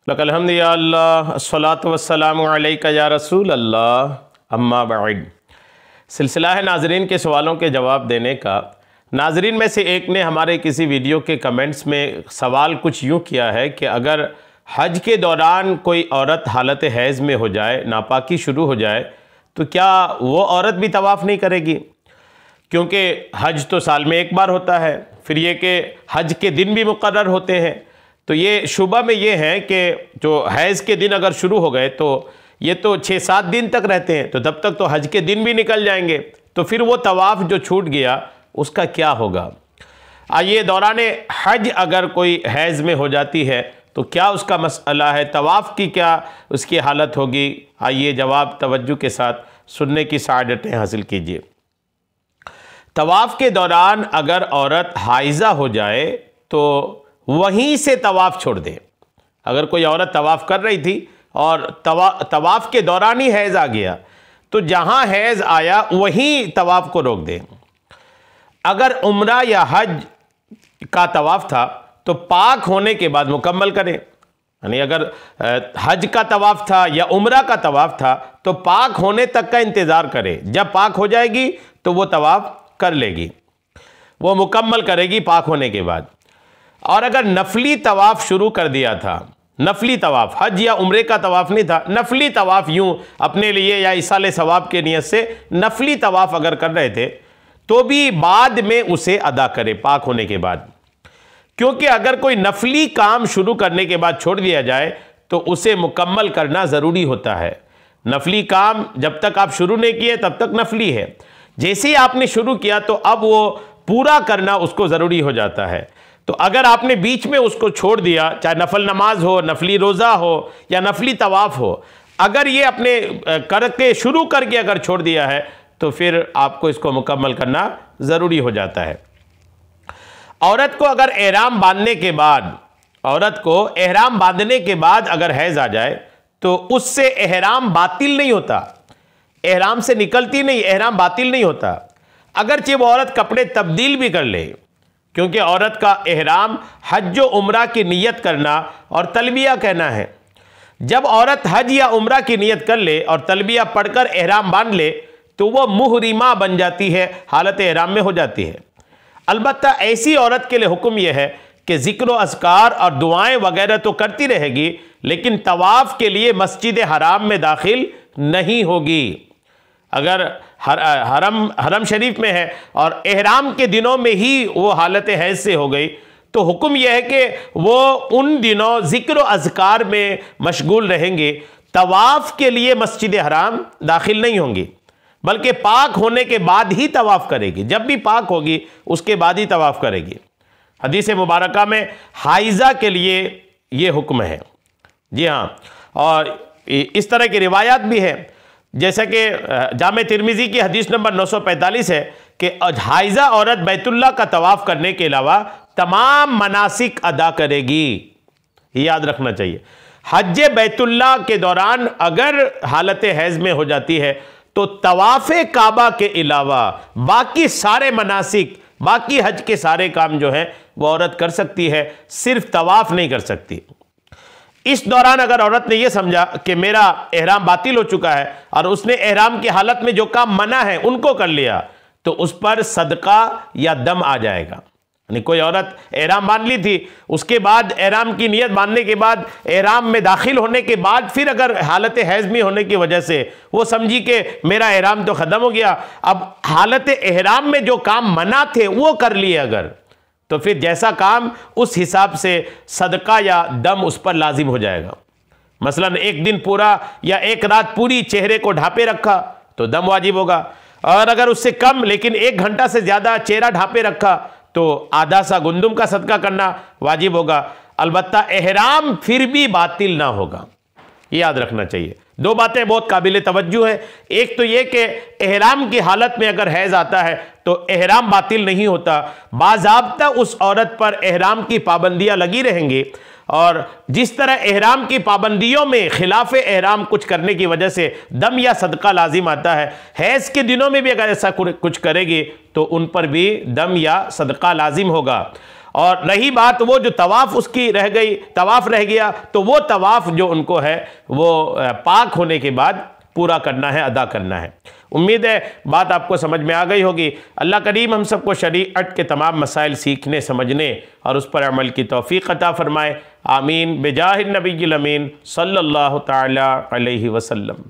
लकल हम्दुलिल्लाह अस्सलातु वस्सलामु अलैका या रसूल अल्लाह अम्मा बाद। सिलसिला है नाजरीन के सवालों के जवाब देने का। नाजरीन में से एक ने हमारे किसी वीडियो के कमेंट्स में सवाल कुछ यूँ किया है कि अगर हज के दौरान कोई औरत हालत हैज़ में हो जाए, नापाकी शुरू हो जाए, तो क्या वो औरत भी तवाफ़ नहीं करेगी? क्योंकि हज तो साल में एक बार होता है, फिर ये कि हज के दिन भी मुकर्रर होते हैं। तो ये शुबा में ये है कि जो हैज़ के दिन अगर शुरू हो गए तो ये तो 6-7 दिन तक रहते हैं, तो तब तक तो हज के दिन भी निकल जाएंगे, तो फिर वो तवाफ़ जो छूट गया उसका क्या होगा? आइए, दौरान हज अगर कोई हैज़ में हो जाती है तो क्या उसका मसला है, तवाफ़ की क्या उसकी हालत होगी? आइए जवाब तवज्जो के साथ सुनने की सआदतें हासिल कीजिए। तवाफ़ के दौरान अगर औरत हाइज़ा हो जाए तो वहीं से तवाफ़ छोड़ दे। अगर कोई औरत तवाफ़ कर रही थी और तवाफ़ के दौरान ही हैज़ आ गया, तो जहाँ हैज़ आया वहीं तवाफ़ को रोक दे। अगर उम्रा या हज का तवाफ़ था तो पाक होने के बाद मुकम्मल करें। यानी अगर हज का तवाफ़ था या उम्रा का तवाफ़ था तो पाक होने तक का इंतज़ार करे। जब पाक हो जाएगी तो वो तवाफ़ कर लेगी, वो मुकम्मल करेगी पाक होने के बाद। और अगर नफली तवाफ़ शुरू कर दिया था, नफली तवाफ़, हज या उम्रे का तवाफ़ नहीं था, नफली तवाफ़ यूँ अपने लिए या इसाले सवाब के नियत से नफली तवाफ़ अगर कर रहे थे तो भी बाद में उसे अदा करे पाक होने के बाद। क्योंकि अगर कोई नफली काम शुरू करने के बाद छोड़ दिया जाए तो उसे मुकम्मल करना ज़रूरी होता है। नफली काम जब तक आप शुरू नहीं किए तब तक नफली है, जैसे ही आपने शुरू किया तो अब वो पूरा करना उसको ज़रूरी हो जाता है। तो अगर आपने बीच में उसको छोड़ दिया, चाहे नफल नमाज हो, नफली रोज़ा हो या नफली तवाफ़ हो, अगर ये अपने करके शुरू करके अगर छोड़ दिया है तो फिर आपको इसको मुकम्मल करना ज़रूरी हो जाता है। औरत को अगर एहराम बांधने के बाद, औरत को एहराम बांधने के बाद अगर हैज़ आ जाए तो उससे एहराम बातिल नहीं होता, एहराम से निकलती नहीं, एहराम बातिल नहीं होता। अगरचे वो औरत कपड़े तब्दील भी कर ले, क्योंकि औरत का एहराम हज व उम्रा की नियत करना और तलबिया कहना है। जब औरत हज या उम्रा की नियत कर ले और तलबिया पढ़कर एहराम बांध ले तो वह मुहरिमा बन जाती है, हालत एहराम में हो जाती है। अलबत्ता ऐसी औरत के लिए हुक्म यह है कि ज़िक्र अज़कार और दुआएं वगैरह तो करती रहेगी, लेकिन तवाफ़ के लिए मस्जिद हराम में दाखिल नहीं होगी। अगर हरम शरीफ में है और एहराम के दिनों में ही वो हालत हैज़ से हो गई तो हुक्म यह है कि वो उन दिनों ज़िक्र अज़कार में मशगूल रहेंगे, तवाफ़ के लिए मस्जिद हराम दाखिल नहीं होंगी, बल्कि पाक होने के बाद ही तवाफ़ करेगी। जब भी पाक होगी उसके बाद ही तवाफ़ करेगी। हदीस मुबारका में हाइज़ा के लिए ये हुक्म है। जी हाँ, और इस तरह की रिवायात भी है, जैसा कि जामे तिरमिज़ी की हदीस नंबर 945 है कि हाइज़ा औरत बैतुल्लाह का तवाफ़ करने के अलावा तमाम मनासिक अदा करेगी। याद रखना चाहिए, हज बैतुल्लाह के दौरान अगर हालत हैज़ में हो जाती है तो तवाफ़े काबा के अलावा बाकी सारे मनासिक, बाकी हज के सारे काम जो हैं वो औरत कर सकती है, सिर्फ तवाफ़ नहीं कर सकती। इस दौरान अगर औरत ने यह समझा कि मेरा एहराम बातिल हो चुका है और उसने एहराम की हालत में जो काम मना है उनको कर लिया तो उस पर सदका या दम आ जाएगा। यानी कोई औरत एहराम बांध ली थी, उसके बाद एहराम की नियत बांधने के बाद एहराम में दाखिल होने के बाद फिर अगर हालत हैज़ में होने की वजह से वो समझी कि मेरा एहराम तो ख़त्म हो गया, अब हालत एहराम में जो काम मना थे वो कर लिए अगर, तो फिर जैसा काम उस हिसाब से सदका या दम उस पर लाजिम हो जाएगा। मसलन एक दिन पूरा या एक रात पूरी चेहरे को ढांपे रखा तो दम वाजिब होगा, और अगर उससे कम लेकिन 1 घंटा से ज़्यादा चेहरा ढांपे रखा तो आधा सा गुंदुम का सदका करना वाजिब होगा। अलबत्ता एहराम फिर भी बातिल ना होगा, याद रखना चाहिए। 2 बातें बहुत काबिल तवज्जो हैं। एक तो ये कि एहराम की हालत में अगर हैज़ आता है तो एहराम बातिल नहीं होता, बाज़ाब्ता उस औरत पर एहराम की पाबंदियां लगी रहेंगी, और जिस तरह एहराम की पाबंदियों में खिलाफ एहराम कुछ करने की वजह से दम या सदका लाजिम आता है, हैज़ के दिनों में भी अगर ऐसा कुछ करेगी तो उन पर भी दम या सदका लाजिम होगा। और रही बात वो जो तवाफ़ उसकी रह गई, तवाफ़ रह गया, तो वो तवाफ़ जो उनको है वो पाक होने के बाद पूरा करना है, अदा करना है। उम्मीद है बात आपको समझ में आ गई होगी। अल्लाह करीम हम सबको शरीअत के तमाम मसाइल सीखने, समझने और उस पर अमल की तौफीक अता फ़रमाए। आमीन। बेजाहिर नबील अमीन सल्लल्लाहु तआला अलैहि वसल्लम।